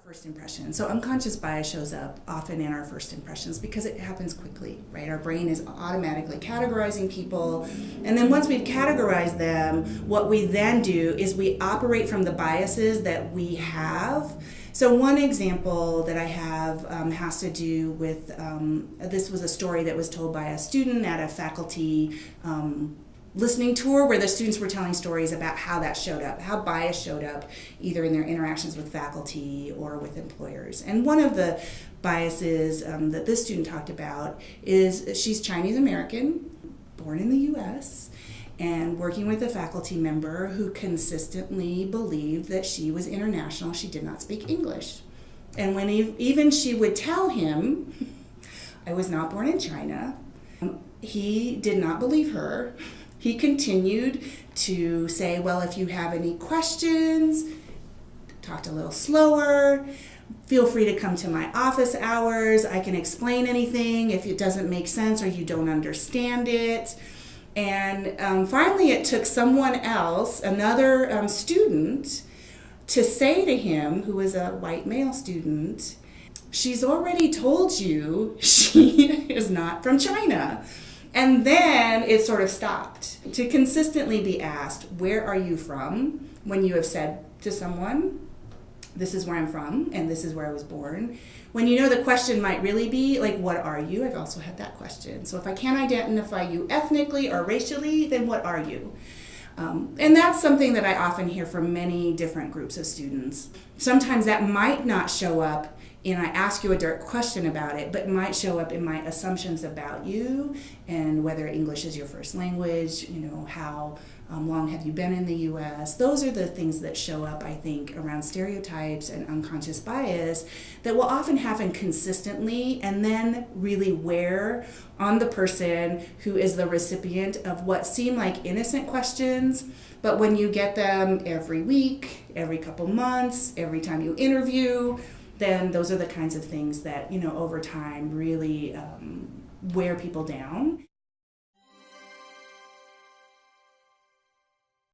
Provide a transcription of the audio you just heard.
First impression. So unconscious bias shows up often in our first impressions because it happens quickly, right? Our brain is automatically categorizing people, and then once we've categorized them, what we then do is we operate from the biases that we have. So one example that I have has to do with, this was a story that was told by a student at a faculty listening tour where the students were telling stories about how that showed up, how bias showed up either in their interactions with faculty or with employers. And one of the biases that this student talked about is she's Chinese American, born in the US, and working with a faculty member who consistently believed that she was international, she did not speak English. And when even she would tell him, I was not born in China, he did not believe her. He continued to say, well, if you have any questions, talked a little slower, feel free to come to my office hours. I can explain anything if it doesn't make sense or you don't understand it. And finally it took someone else, another student, to say to him, who was a white male student, she's already told you she is not from China. And then it sort of stopped. To consistently be asked, where are you from, when you have said to someone, this is where I'm from and this is where I was born. When you know the question might really be, like, what are you? I've also had that question. So if I can't identify you ethnically or racially, then what are you? And that's something that I often hear from many different groups of students. Sometimes that might not show up and I ask you a direct question about it, but might show up in my assumptions about you and whether English is your first language, how long have you been in the US. Those are the things that show up, I think, around stereotypes and unconscious bias that will often happen consistently and then really wear on the person who is the recipient of what seem like innocent questions, but when you get them every week, every couple months, every time you interview, then those are the kinds of things that, over time really wear people down.